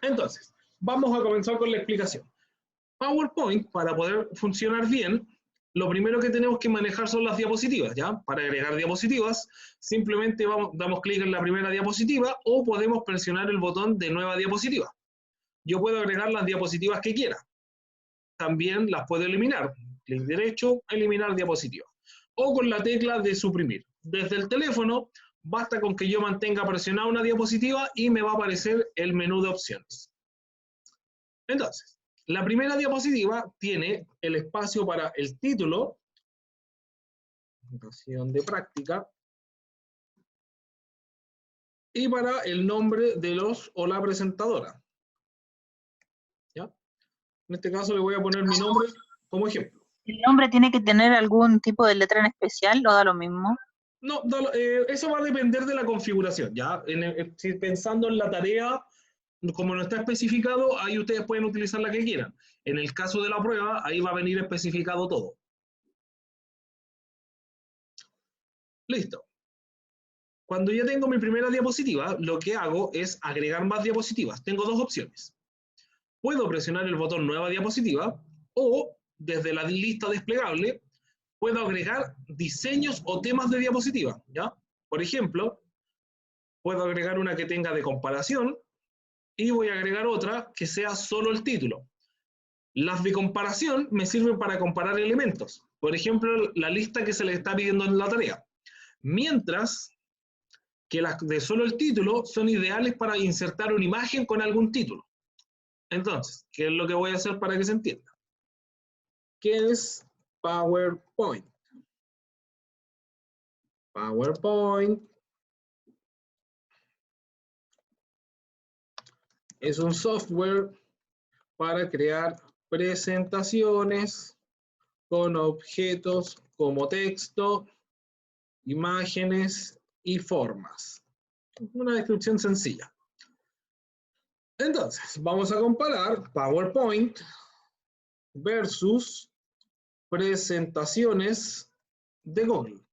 Entonces, vamos a comenzar con la explicación. PowerPoint, para poder funcionar bien, lo primero que tenemos que manejar son las diapositivas, ¿ya? Para agregar diapositivas, simplemente damos clic en la primera diapositiva o podemos presionar el botón de nueva diapositiva. Yo puedo agregar las diapositivas que quiera. También las puedo eliminar. Clic derecho, eliminar diapositiva. O con la tecla de suprimir. Desde el teléfono, basta con que yo mantenga presionada una diapositiva y me va a aparecer el menú de opciones. Entonces, la primera diapositiva tiene el espacio para el título, presentación de práctica, y para el nombre de los o la presentadora. ¿Ya? En este caso le voy a poner mi nombre como ejemplo. ¿El nombre tiene que tener algún tipo de letra en especial o da lo mismo? No, eso va a depender de la configuración, ¿ya? Pensando en la tarea, como no está especificado, ahí ustedes pueden utilizar la que quieran. En el caso de la prueba, ahí va a venir especificado todo. Listo. Cuando ya tengo mi primera diapositiva, lo que hago es agregar más diapositivas. Tengo dos opciones. Puedo presionar el botón nueva diapositiva o desde la lista desplegable puedo agregar diseños o temas de diapositiva, ¿ya? Por ejemplo, puedo agregar una que tenga de comparación y voy a agregar otra que sea solo el título. Las de comparación me sirven para comparar elementos. Por ejemplo, la lista que se le está pidiendo en la tarea. Mientras que las de solo el título son ideales para insertar una imagen con algún título. Entonces, ¿qué es lo que voy a hacer para que se entienda? ¿Qué es PowerPoint? PowerPoint es un software para crear presentaciones con objetos como texto, imágenes y formas. Una descripción sencilla. Entonces, vamos a comparar PowerPoint versus presentaciones de Google.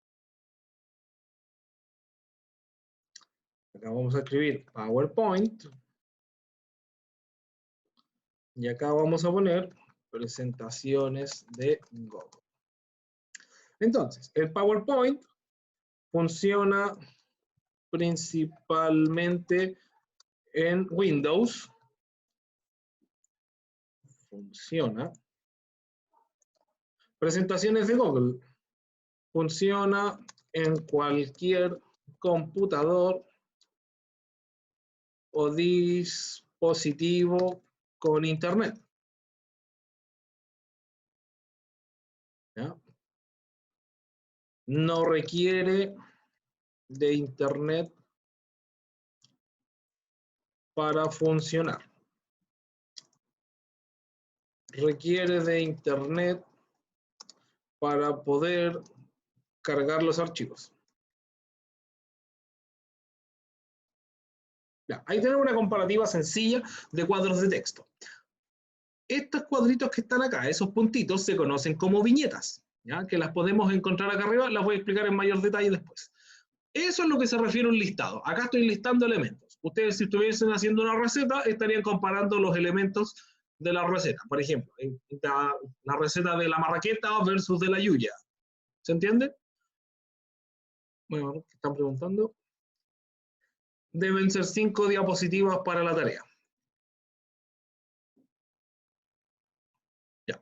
Acá vamos a escribir PowerPoint y acá vamos a poner presentaciones de Google. Entonces, el PowerPoint funciona principalmente en Windows. Presentaciones de Google. Funciona en cualquier computador o dispositivo con internet. ¿Ya? No requiere de internet para funcionar. Requiere de internet para poder cargar los archivos. Ya, ahí tenemos una comparativa sencilla de cuadros de texto. Estos cuadritos que están acá, esos puntitos, se conocen como viñetas, ¿ya? Que las podemos encontrar acá arriba, las voy a explicar en mayor detalle después. Eso es lo que se refiere a un listado. Acá estoy listando elementos. Ustedes, si estuviesen haciendo una receta, estarían comparando los elementos de la receta. Por ejemplo, la receta de la marraqueta versus de la yuya. ¿Se entiende? Bueno, ¿qué están preguntando? Deben ser 5 diapositivas para la tarea. Ya.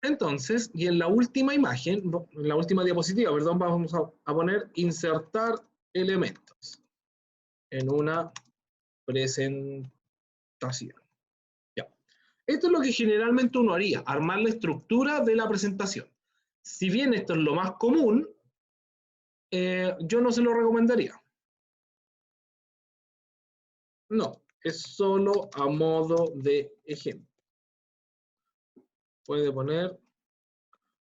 Entonces, y en la última imagen, en la última diapositiva, perdón, vamos a poner insertar elementos en una presentación. Ya. Esto es lo que generalmente uno haría, armar la estructura de la presentación. Si bien esto es lo más común, yo no se lo recomendaría. No, es solo a modo de ejemplo. Puede poner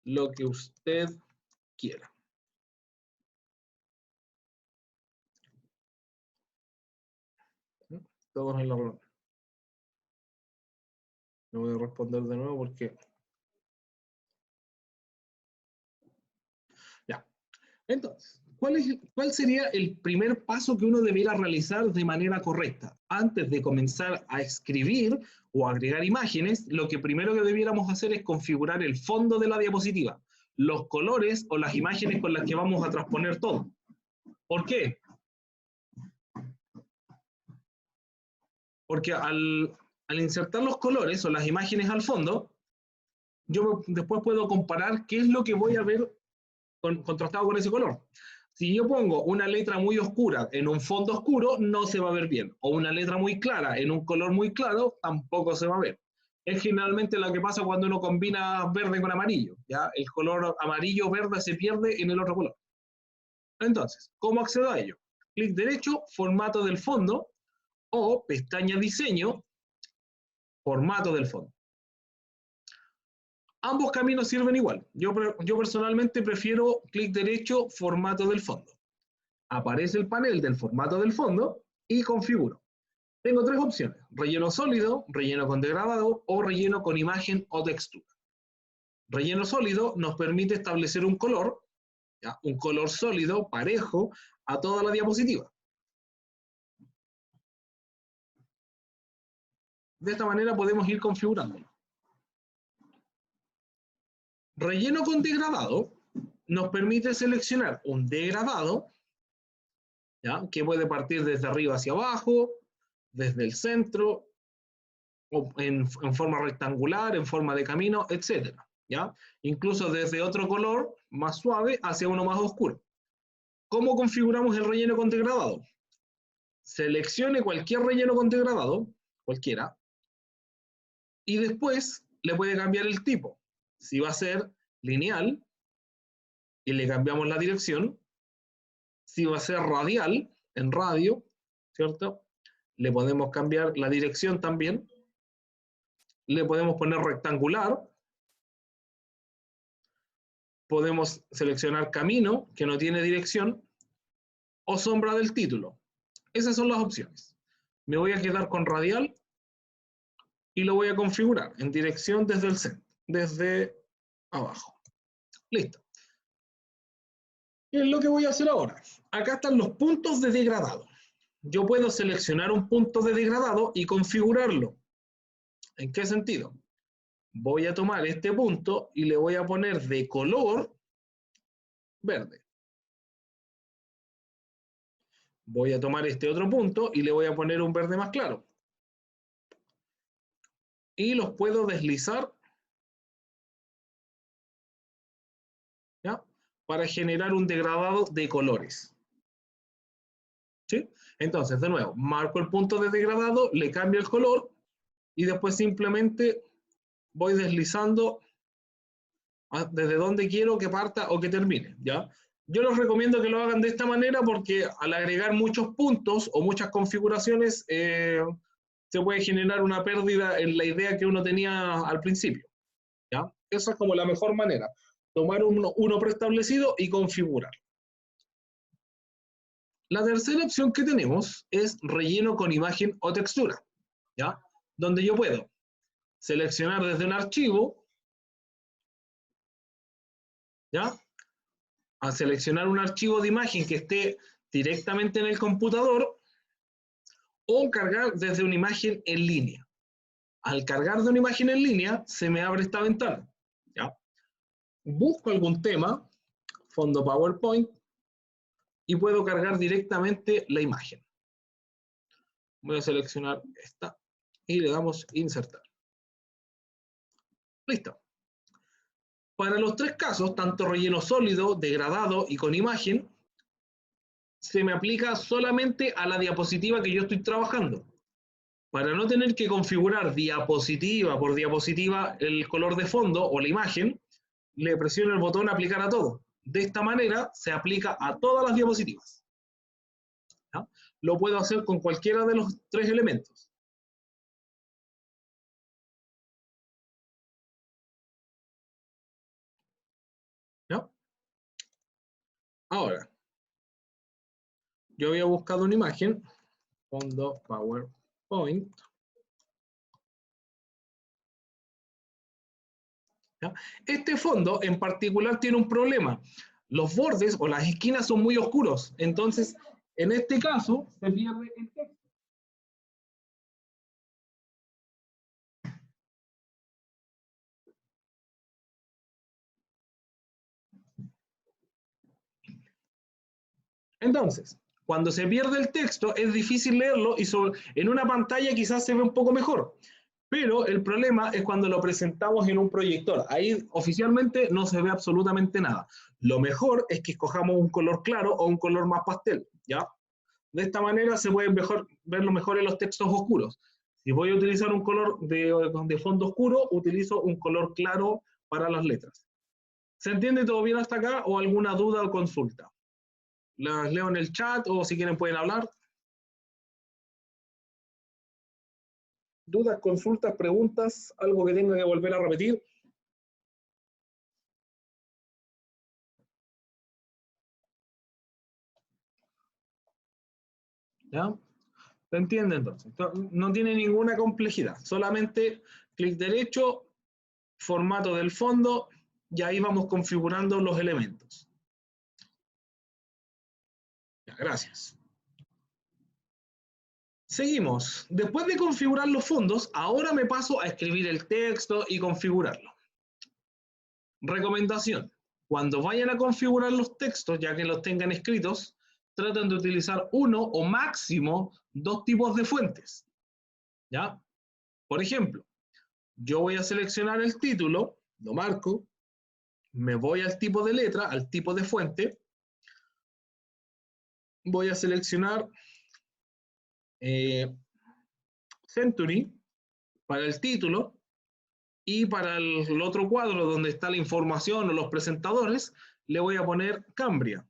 lo que usted quiera. Todos en la reunión. No voy a responder de nuevo porque... Ya. Entonces, ¿cuál sería el primer paso que uno debiera realizar de manera correcta? antes de comenzar a escribir o agregar imágenes, lo que primero que debiéramos hacer es configurar el fondo de la diapositiva, los colores o las imágenes con las que vamos a transponer todo. ¿Por qué? Porque al insertar los colores o las imágenes al fondo, yo después puedo comparar qué es lo que voy a ver contrastado con ese color. Si yo pongo una letra muy oscura en un fondo oscuro, no se va a ver bien. O una letra muy clara en un color muy claro, tampoco se va a ver. Es generalmente lo que pasa cuando uno combina verde con amarillo. ¿Ya? El color amarillo o verde se pierde en el otro color. Entonces, ¿cómo accedo a ello? Clic derecho, formato del fondo, o pestaña diseño, formato del fondo. Ambos caminos sirven igual. Yo personalmente prefiero clic derecho, formato del fondo. Aparece el panel del formato del fondo y configuro. Tengo tres opciones: relleno sólido, relleno con degradado o relleno con imagen o textura. Relleno sólido nos permite establecer un color, ¿ya? Un color sólido, parejo, a toda la diapositiva. De esta manera podemos ir configurándolo. Relleno con degradado nos permite seleccionar un degradado, ¿ya? Que puede partir desde arriba hacia abajo, desde el centro, o en forma rectangular, en forma de camino, etc. ¿Ya? Incluso desde otro color más suave hacia uno más oscuro. ¿Cómo configuramos el relleno con degradado? Seleccione cualquier relleno con degradado, cualquiera, y después le puede cambiar el tipo. Si va a ser lineal, y le cambiamos la dirección. Si va a ser radial, en radio, ¿cierto? Le podemos cambiar la dirección también. Le podemos poner rectangular. Podemos seleccionar camino, que no tiene dirección, o sombra del título. Esas son las opciones. Me voy a quedar con radial y lo voy a configurar en dirección desde el centro, desde abajo. Listo. ¿Qué es lo que voy a hacer ahora? Acá están los puntos de degradado. Yo puedo seleccionar un punto de degradado y configurarlo. ¿En qué sentido? Voy a tomar este punto y le voy a poner de color verde. Voy a tomar este otro punto y le voy a poner un verde más claro. Y los puedo deslizar, ¿ya? Para generar un degradado de colores. ¿Sí? Entonces, de nuevo, marco el punto de degradado, le cambio el color y después simplemente voy deslizando desde donde quiero que parta o que termine, ¿ya? Yo les recomiendo que lo hagan de esta manera porque al agregar muchos puntos o muchas configuraciones se puede generar una pérdida en la idea que uno tenía al principio, ¿ya? Esa es como la mejor manera, tomar uno preestablecido y configurar. La tercera opción que tenemos es relleno con imagen o textura, ¿ya? Donde yo puedo seleccionar desde un archivo, ¿ya? A seleccionar un archivo de imagen que esté directamente en el computador o cargar desde una imagen en línea. Al cargar de una imagen en línea, se me abre esta ventana, ¿ya? Busco algún tema, fondo PowerPoint, y puedo cargar directamente la imagen. Voy a seleccionar esta y le damos insertar. Listo. Para los tres casos, tanto relleno sólido, degradado y con imagen, se me aplica solamente a la diapositiva que yo estoy trabajando. Para no tener que configurar diapositiva por diapositiva el color de fondo o la imagen, le presiono el botón aplicar a todo. De esta manera se aplica a todas las diapositivas. ¿Ya? Lo puedo hacer con cualquiera de los tres elementos. ¿Ya? Ahora, yo había buscado una imagen, fondo PowerPoint. ¿Ya? Este fondo en particular tiene un problema. Los bordes o las esquinas son muy oscuros. Entonces, en este caso, se pierde el texto. Entonces, cuando se pierde el texto es difícil leerlo y en una pantalla quizás se ve un poco mejor, pero el problema es cuando lo presentamos en un proyector. Ahí oficialmente no se ve absolutamente nada. Lo mejor es que escojamos un color claro o un color más pastel, ¿ya? De esta manera se pueden verlo mejor en los textos oscuros. Si voy a utilizar un color de fondo oscuro, utilizo un color claro para las letras. ¿Se entiende todo bien hasta acá o alguna duda o consulta? Las leo en el chat o si quieren pueden hablar. ¿Dudas, consultas, preguntas? ¿Algo que tenga que volver a repetir? ¿Ya? ¿Se entiende entonces? No tiene ninguna complejidad, solamente clic derecho, formato del fondo, y ahí vamos configurando los elementos. Ya, gracias. Seguimos. Después de configurar los fondos, ahora me paso a escribir el texto y configurarlo. Recomendación. Cuando vayan a configurar los textos, ya que los tengan escritos, traten de utilizar uno o máximo dos tipos de fuentes. ¿Ya? Por ejemplo, yo voy a seleccionar el título, lo marco, me voy al tipo de letra, al tipo de fuente, voy a seleccionar Century para el título y para el otro cuadro donde está la información o los presentadores, le voy a poner Cambria.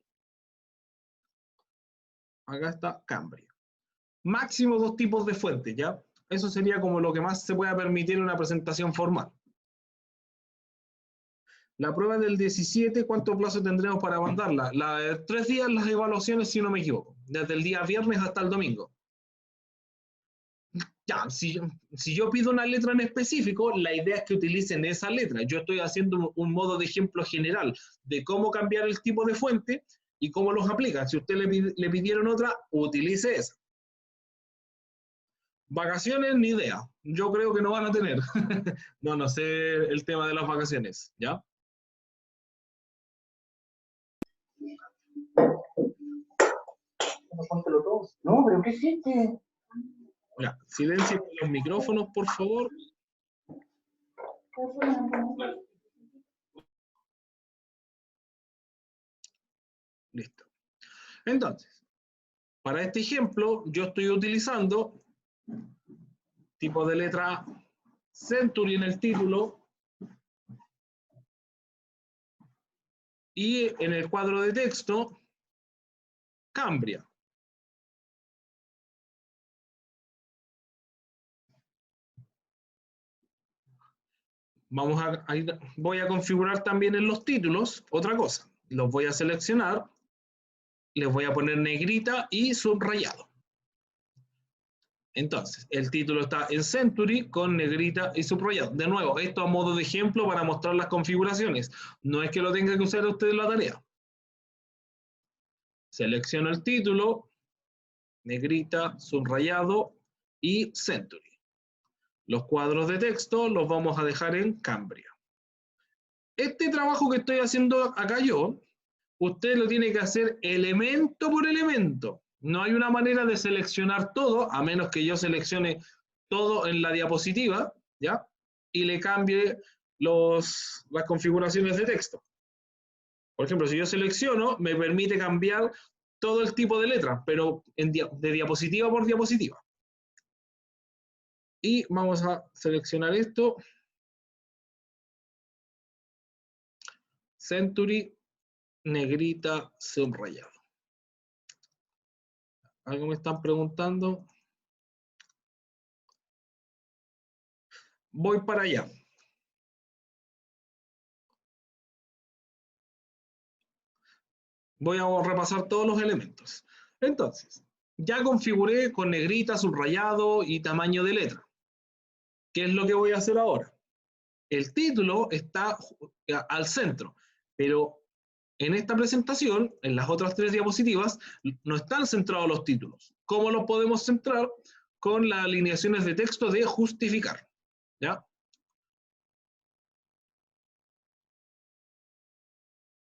Acá está Cambria. Máximo dos tipos de fuentes, ¿ya? Eso sería como lo que más se pueda permitir en una presentación formal. La prueba del 17, ¿cuánto plazo tendremos para mandarla? La de 3 días las evaluaciones, si no me equivoco. Desde el día viernes hasta el domingo. Ya, si yo pido una letra en específico, la idea es que utilicen esa letra. Yo estoy haciendo un modo de ejemplo general de cómo cambiar el tipo de fuente y cómo los aplican. Si usted le pidieron otra, utilice esa. Vacaciones, ni idea. Yo creo que no van a tener. No sé el tema de las vacaciones, ¿ya? No, pero ¿qué hiciste? Ya, silencio con los micrófonos, por favor. Listo. Entonces, para este ejemplo, yo estoy utilizando tipo de letra Century en el título y en el cuadro de texto, Cambria. Voy a configurar también en los títulos otra cosa. Los voy a seleccionar, les voy a poner negrita y subrayado. Entonces, el título está en Century con negrita y subrayado. De nuevo, esto a modo de ejemplo para mostrar las configuraciones. No es que lo tenga que usar usted en la tarea. Selecciono el título, negrita, subrayado y Century. Los cuadros de texto los vamos a dejar en Cambria. Este trabajo que estoy haciendo acá yo, usted lo tiene que hacer elemento por elemento. No hay una manera de seleccionar todo, a menos que yo seleccione todo en la diapositiva, ¿ya? Y le cambie las configuraciones de texto. Por ejemplo, si yo selecciono, me permite cambiar todo el tipo de letra, pero de diapositiva por diapositiva. Y vamos a seleccionar esto. Century, negrita, subrayado. ¿Algo me están preguntando? Voy para allá. Voy a repasar todos los elementos. Entonces, ya configuré con negrita, subrayado y tamaño de letra. ¿Qué es lo que voy a hacer ahora? El título está al centro, pero en esta presentación, en las otras 3 diapositivas, no están centrados los títulos. ¿Cómo los podemos centrar? Con las alineaciones de texto de justificar. ¿Ya?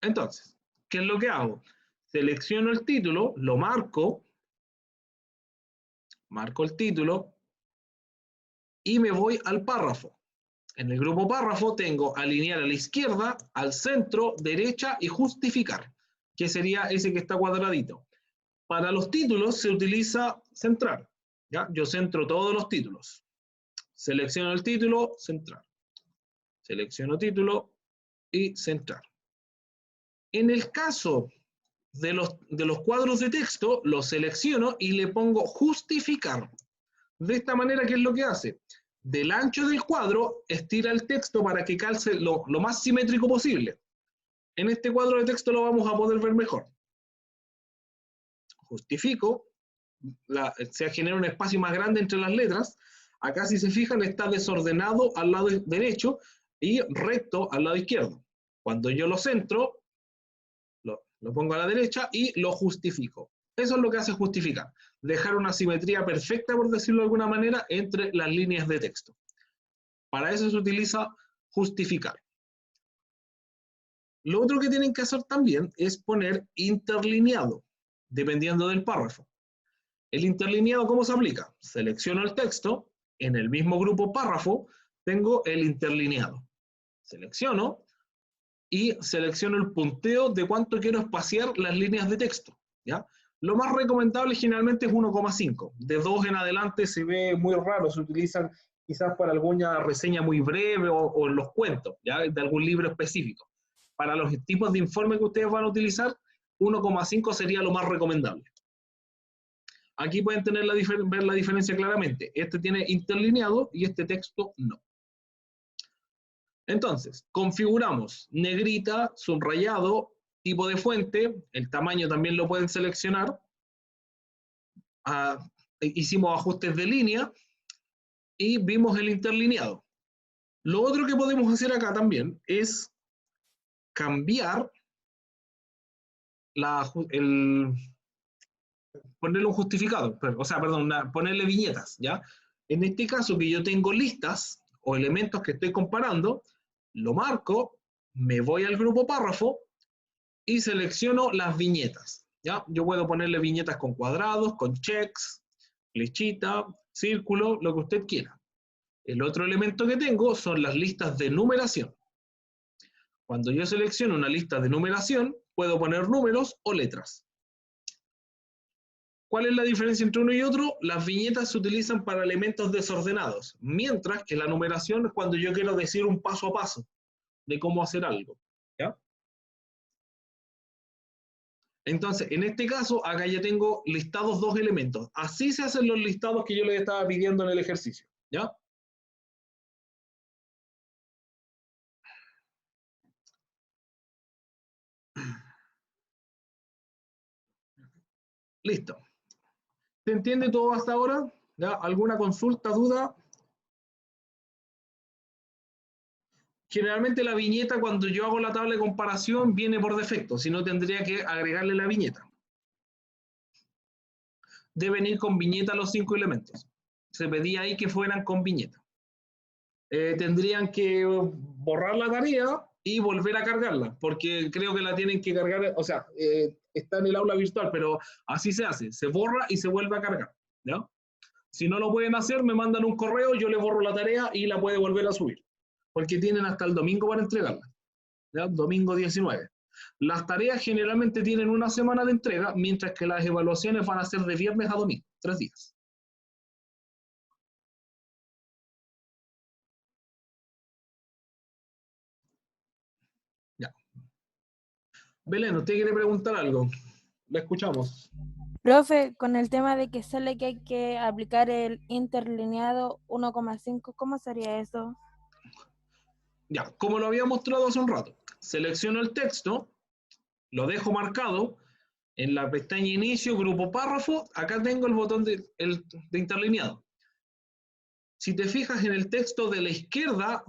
Entonces, ¿qué es lo que hago? selecciono el título, lo marco el título y me voy al párrafo. En el grupo párrafo tengo alinear a la izquierda, al centro, derecha y justificar, que sería ese que está cuadradito. Para los títulos se utiliza centrar. ¿Ya? Yo centro todos los títulos. Selecciono el título, centrar. Selecciono título y centrar. En el caso de los cuadros de texto, los selecciono y le pongo justificar. De esta manera, ¿qué es lo que hace? Del ancho del cuadro, estira el texto para que calce lo más simétrico posible. En este cuadro de texto lo vamos a poder ver mejor. Justifico, se genera un espacio más grande entre las letras. Acá, si se fijan, está desordenado al lado derecho y recto al lado izquierdo. Cuando yo lo centro, lo pongo a la derecha y lo justifico. Eso es lo que hace justificar. Dejar una simetría perfecta, por decirlo de alguna manera, entre las líneas de texto. Para eso se utiliza justificar. Lo otro que tienen que hacer también es poner interlineado, dependiendo del párrafo. El interlineado, ¿cómo se aplica? Selecciono el texto, en el mismo grupo párrafo, tengo el interlineado. Selecciono y selecciono el punteo de cuánto quiero espaciar las líneas de texto, ¿ya? Lo más recomendable generalmente es 1,5. De 2 en adelante se ve muy raro, se utilizan quizás para alguna reseña muy breve o en los cuentos, ¿ya? De algún libro específico. Para los tipos de informe que ustedes van a utilizar, 1,5 sería lo más recomendable. Aquí pueden tener ver la diferencia claramente. Este tiene interlineado y este texto no. Entonces, configuramos negrita, subrayado, tipo de fuente, el tamaño también lo pueden seleccionar. Hicimos ajustes de línea y vimos el interlineado. Lo otro que podemos hacer acá también es cambiar ponerle un justificado, o sea, perdón, ponerle viñetas, ¿ya? En este caso que yo tengo listas o elementos que estoy comparando, lo marco, me voy al grupo párrafo y selecciono las viñetas, ¿ya? Yo puedo ponerle viñetas con cuadrados, con checks, flechita, círculo, lo que usted quiera. El otro elemento que tengo son las listas de numeración. Cuando yo selecciono una lista de numeración, puedo poner números o letras. ¿Cuál es la diferencia entre uno y otro? Las viñetas se utilizan para elementos desordenados, mientras que la numeración es cuando yo quiero decir un paso a paso de cómo hacer algo, ¿ya? Entonces, en este caso, acá ya tengo listados dos elementos. Así se hacen los listados que yo les estaba pidiendo en el ejercicio, ¿ya? Listo. ¿Se entiende todo hasta ahora? ¿Ya? ¿Alguna consulta, duda? Generalmente la viñeta, cuando yo hago la tabla de comparación, viene por defecto, si no tendría que agregarle la viñeta. Deben ir con viñeta los 5 elementos. Se pedía ahí que fueran con viñeta. Tendrían que borrar la tarea y volver a cargarla, porque creo que la tienen que cargar, o sea, está en el aula virtual, pero así se hace, se borra y se vuelve a cargar, ¿ya? Si no lo pueden hacer, me mandan un correo, yo les borro la tarea y la puede volver a subir, porque tienen hasta el domingo para entregarla, ¿ya? Domingo 19. Las tareas generalmente tienen una semana de entrega, mientras que las evaluaciones van a ser de viernes a domingo, 3 días. Ya. Belén, ¿usted quiere preguntar algo? La escuchamos. Profe, con el tema de que sale que hay que aplicar el interlineado 1,5, ¿cómo sería eso? Ya, como lo había mostrado hace un rato, selecciono el texto, lo dejo marcado en la pestaña inicio, grupo párrafo, acá tengo el botón de interlineado. Si te fijas en el texto de la izquierda,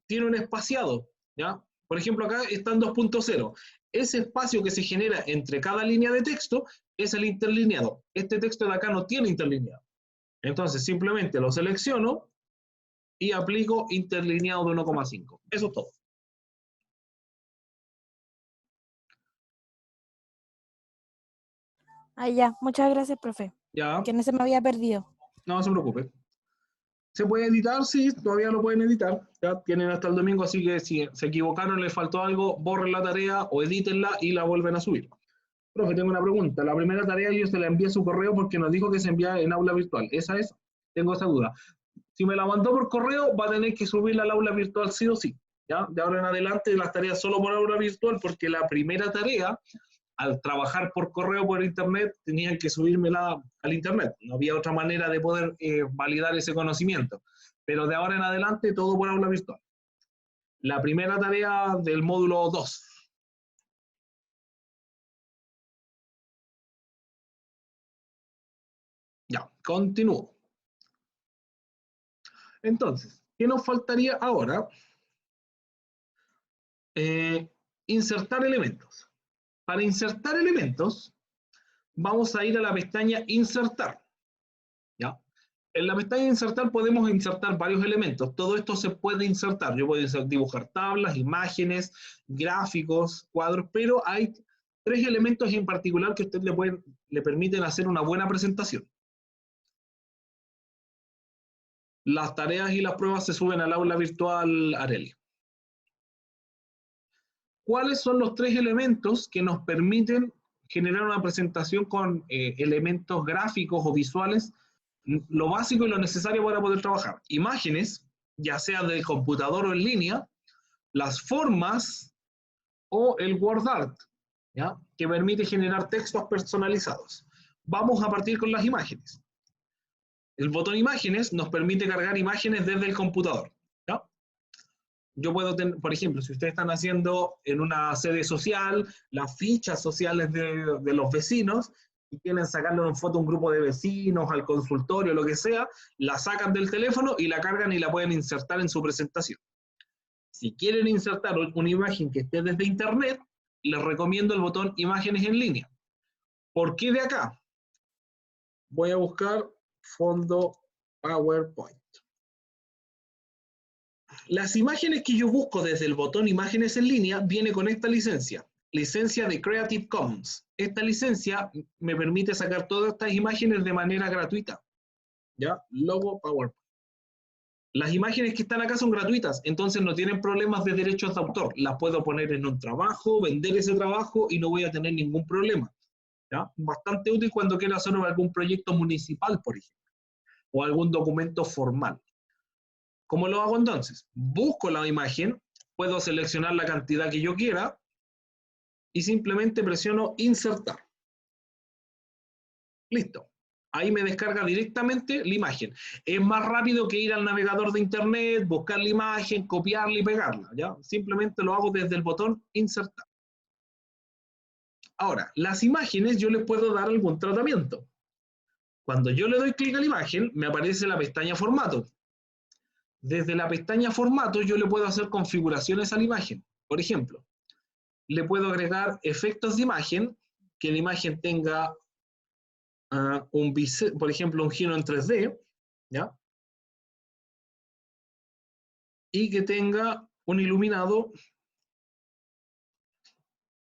tiene un espaciado, ¿ya? Por ejemplo, acá está en 2.0. Ese espacio que se genera entre cada línea de texto es el interlineado. Este texto de acá no tiene interlineado. Entonces, simplemente lo selecciono y aplico interlineado de 1,5. Eso es todo. Ah, ya. Muchas gracias, profe. Ya, Que no se me había perdido. no se preocupe. ¿Se puede editar? Sí, todavía lo pueden editar. Ya tienen hasta el domingo, así que si se equivocaron, les faltó algo, borren la tarea o edítenla y la vuelven a subir. Profe, tengo una pregunta. La primera tarea yo se la envié a su correo porque nos dijo que se envía en aula virtual. ¿Esa es? Tengo esa duda. Si me la mandó por correo, va a tener que subirla al aula virtual sí o sí. ¿Ya? De ahora en adelante las tareas solo por aula virtual porque la primera tarea, al trabajar por correo por internet, tenían que subírmela al internet. No había otra manera de poder validar ese conocimiento. Pero de ahora en adelante todo por aula virtual. La primera tarea del módulo 2. Ya, continúo. Entonces, ¿qué nos faltaría ahora? Insertar elementos. Para insertar elementos, vamos a ir a la pestaña Insertar. ¿Ya? En la pestaña Insertar podemos insertar varios elementos. Todo esto se puede insertar. Yo puedo dibujar tablas, imágenes, gráficos, cuadros, pero hay 3 elementos en particular que a usted le permiten hacer una buena presentación. Las tareas y las pruebas se suben al aula virtual Areli. ¿Cuáles son los 3 elementos que nos permiten generar una presentación con elementos gráficos o visuales, lo básico y lo necesario para poder trabajar? Imágenes, ya sea del computador o en línea, las formas o el WordArt, ¿ya? Que permite generar textos personalizados. Vamos a partir con las imágenes. El botón imágenes nos permite cargar imágenes desde el computador. ¿Ya? Yo puedo tener, por ejemplo, si ustedes están haciendo en una sede social las fichas sociales de los vecinos y quieren sacarle una foto a un grupo de vecinos, al consultorio, lo que sea, la sacan del teléfono y la cargan y la pueden insertar en su presentación. Si quieren insertar una imagen que esté desde internet, les recomiendo el botón imágenes en línea. ¿Por qué de acá? Voy a buscar fondo PowerPoint. Las imágenes que yo busco desde el botón imágenes en línea viene con esta licencia de Creative Commons. Esta licencia me permite sacar todas estas imágenes de manera gratuita. ¿Ya? Logo PowerPoint. Las imágenes que están acá son gratuitas, entonces no tienen problemas de derechos de autor. Las puedo poner en un trabajo, vender ese trabajo y no voy a tener ningún problema. ¿Ya? Bastante útil cuando quiero hacer algún proyecto municipal, por ejemplo, o algún documento formal. ¿Cómo lo hago entonces? Busco la imagen, puedo seleccionar la cantidad que yo quiera y simplemente presiono insertar. Listo. Ahí me descarga directamente la imagen. Es más rápido que ir al navegador de internet, buscar la imagen, copiarla y pegarla. ¿Ya? Simplemente lo hago desde el botón insertar. Ahora, las imágenes yo les puedo dar algún tratamiento. Cuando yo le doy clic a la imagen, me aparece la pestaña formato. Desde la pestaña formato yo le puedo hacer configuraciones a la imagen. Por ejemplo, le puedo agregar efectos de imagen, que la imagen tenga por ejemplo, un giro en 3D, ¿ya? Y que tenga un iluminado,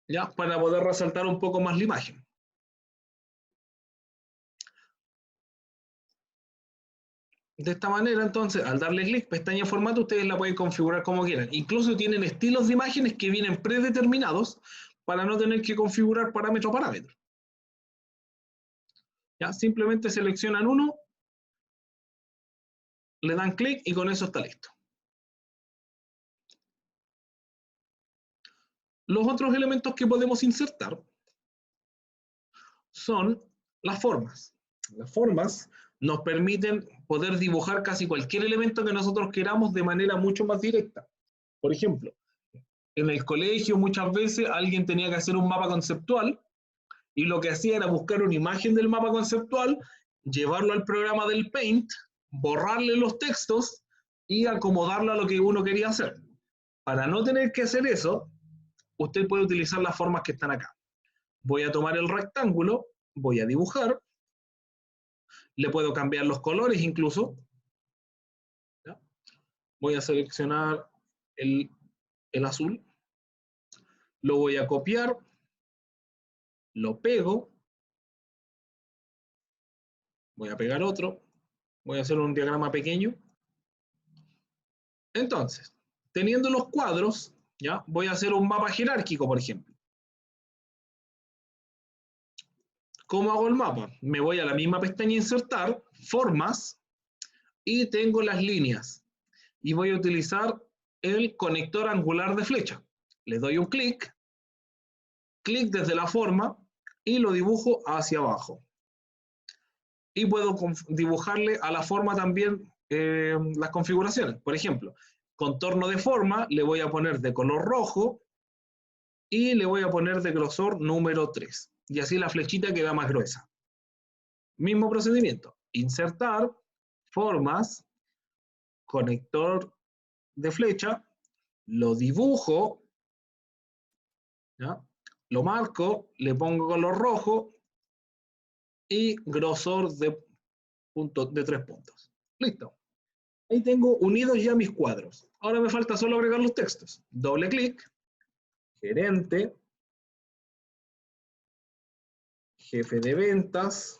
¿ya? Para poder resaltar un poco más la imagen. De esta manera, entonces, al darle clic, pestaña formato, ustedes la pueden configurar como quieran. Incluso tienen estilos de imágenes que vienen predeterminados para no tener que configurar parámetro a parámetro. ¿Ya? Simplemente seleccionan uno, le dan clic y con eso está listo. Los otros elementos que podemos insertar son las formas. Las formas nos permiten poder dibujar casi cualquier elemento que nosotros queramos de manera mucho más directa. Por ejemplo, en el colegio muchas veces alguien tenía que hacer un mapa conceptual y lo que hacía era buscar una imagen del mapa conceptual, llevarlo al programa del Paint, borrarle los textos y acomodarlo a lo que uno quería hacer. Para no tener que hacer eso, usted puede utilizar las formas que están acá. Voy a tomar el rectángulo, voy a dibujar, le puedo cambiar los colores incluso. ¿Ya? Voy a seleccionar el azul, lo voy a copiar, lo pego Voy a pegar otro. Voy a hacer un diagrama pequeño. Entonces, teniendo los cuadros, ¿ya? Voy a hacer un mapa jerárquico, por ejemplo. ¿Cómo hago el mapa? Me voy a la misma pestaña Insertar, Formas, y tengo las líneas. Y voy a utilizar el conector angular de flecha. Le doy un clic desde la forma, y lo dibujo hacia abajo. Y puedo dibujarle a la forma también las configuraciones. Por ejemplo, contorno de forma le voy a poner de color rojo y le voy a poner de grosor número 3. Y así la flechita queda más gruesa. Mismo procedimiento. Insertar, formas, conector de flecha, lo dibujo, ¿ya? Lo marco, le pongo color rojo y grosor de 3 puntos. Listo. Ahí tengo unidos ya mis cuadros. Ahora me falta solo agregar los textos. Doble clic, gerente, jefe de ventas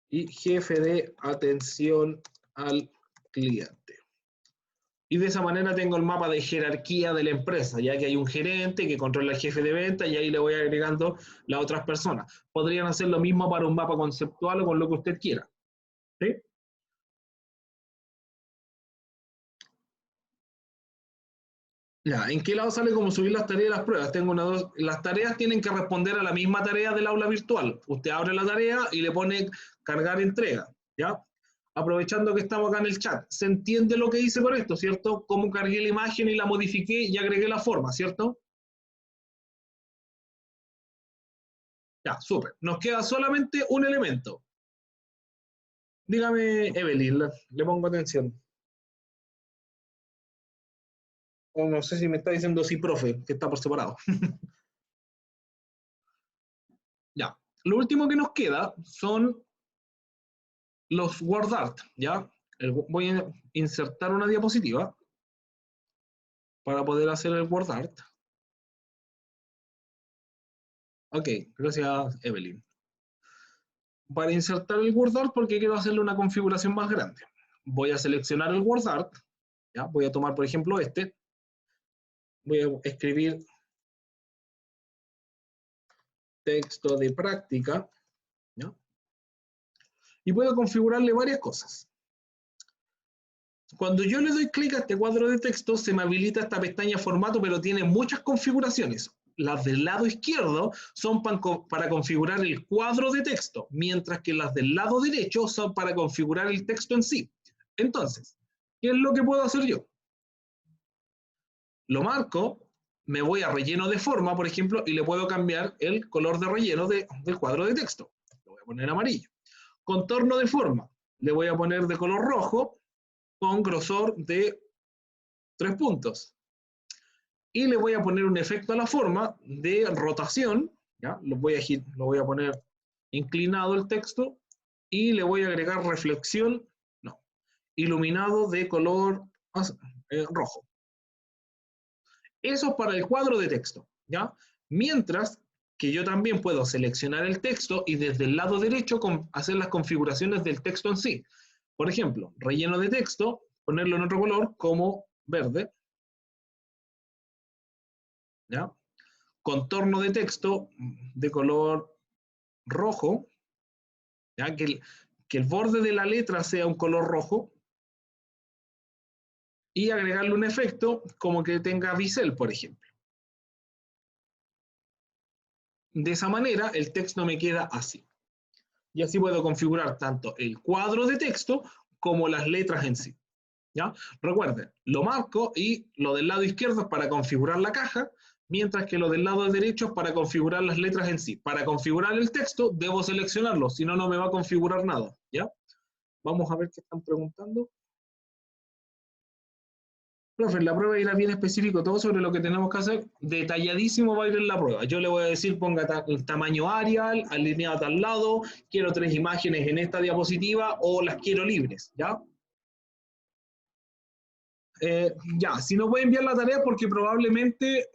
y jefe de atención al cliente. Y de esa manera tengo el mapa de jerarquía de la empresa, ya que hay un gerente que controla el jefe de ventas y ahí le voy agregando las otras personas. Podrían hacer lo mismo para un mapa conceptual o con lo que usted quiera. ¿Sí? Ya, ¿en qué lado sale como subir las tareas y las pruebas? Tengo las tareas tienen que responder a la misma tarea del aula virtual. Usted abre la tarea y le pone cargar entrega, ¿ya? Aprovechando que estamos acá en el chat, ¿se entiende lo que hice con esto, cierto? Cómo cargué la imagen y la modifiqué y agregué la forma, ¿cierto? Ya, súper. Nos queda solamente un elemento. Dígame, Evelyn, le pongo atención. O no sé si me está diciendo sí, profe, que está por separado. Ya. Lo último que nos queda son los WordArt, ¿ya? Voy a insertar una diapositiva para poder hacer el WordArt. Ok, gracias, Evelyn. Para insertar el WordArt, porque quiero hacerle una configuración más grande. Voy a seleccionar el WordArt, ¿ya? Voy a tomar, por ejemplo, este. Voy a escribir texto de práctica, ¿ya? Y puedo configurarle varias cosas. Cuando yo le doy clic a este cuadro de texto, se me habilita esta pestaña formato, pero tiene muchas configuraciones. Las del lado izquierdo son para configurar el cuadro de texto, mientras que las del lado derecho son para configurar el texto en sí. Entonces, ¿qué es lo que puedo hacer yo? Lo marco, me voy a relleno de forma, por ejemplo, y le puedo cambiar el color de relleno del cuadro de texto. Lo voy a poner amarillo. Contorno de forma, le voy a poner de color rojo con grosor de 3 puntos. Y le voy a poner un efecto a la forma de rotación, ¿ya? Lo voy a poner inclinado el texto y le voy a agregar reflexión, no, iluminado de color rojo. Eso es para el cuadro de texto, ¿ya? Mientras que yo también puedo seleccionar el texto y desde el lado derecho hacer las configuraciones del texto en sí. Por ejemplo, relleno de texto, ponerlo en otro color como verde, ¿ya? Contorno de texto de color rojo, ¿ya? Que el borde de la letra sea un color rojo, y agregarle un efecto como que tenga bisel, por ejemplo. De esa manera el texto me queda así. Y así puedo configurar tanto el cuadro de texto como las letras en sí, ¿ya? Recuerden, lo marco y lo del lado izquierdo es para configurar la caja, mientras que lo del lado derecho es para configurar las letras en sí. Para configurar el texto debo seleccionarlo, si no, no me va a configurar nada, ¿ya? Vamos a ver qué están preguntando. Profe, la prueba irá bien específico, todo sobre lo que tenemos que hacer, detalladísimo va a ir en la prueba. Yo le voy a decir, ponga el tamaño Arial, alineado a tal lado, quiero 3 imágenes en esta diapositiva o las quiero libres, ¿ya? Ya, si no puede enviar la tarea porque probablemente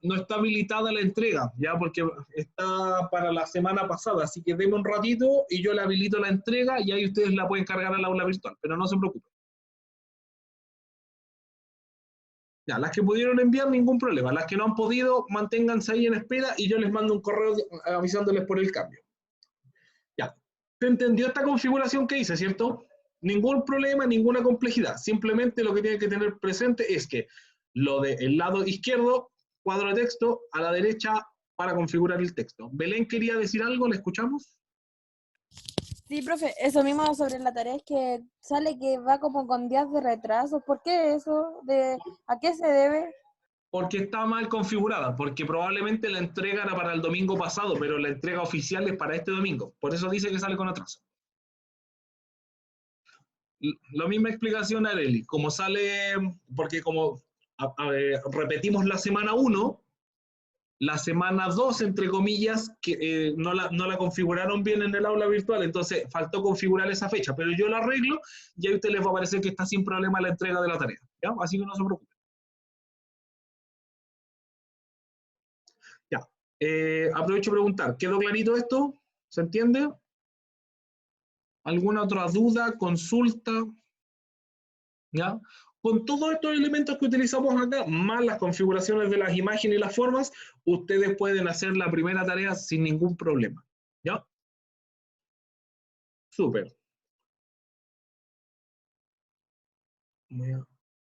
no está habilitada la entrega, ya, porque está para la semana pasada, así que deme un ratito y yo le habilito la entrega y ahí ustedes la pueden cargar al aula virtual, pero no se preocupen. Ya, las que pudieron enviar, ningún problema. Las que no han podido, manténganse ahí en espera y yo les mando un correo avisándoles por el cambio. Ya, ¿se entendió esta configuración que hice, cierto? Ningún problema, ninguna complejidad. Simplemente lo que tienen que tener presente es que lo del lado izquierdo, cuadro de texto, a la derecha para configurar el texto. Belén quería decir algo, ¿le escuchamos? Sí, profe, eso mismo sobre la tarea es que sale que va como con días de retraso. ¿Por qué eso? ¿A qué se debe? Porque está mal configurada, porque probablemente la entrega era para el domingo pasado, pero la entrega oficial es para este domingo. Por eso dice que sale con atraso. La misma explicación, Areli, como sale, porque como repetimos la semana 1, la semana 2, entre comillas, que no la configuraron bien en el aula virtual, entonces faltó configurar esa fecha, pero yo la arreglo y ahí a usted les va a parecer que está sin problema la entrega de la tarea, ¿ya? Así que no se preocupen. Ya. Aprovecho para preguntar, ¿quedó clarito esto? ¿Se entiende? ¿Alguna otra duda, consulta? ¿Ya? Con todos estos elementos que utilizamos acá, más las configuraciones de las imágenes y las formas, ustedes pueden hacer la primera tarea sin ningún problema. ¿Ya? Súper.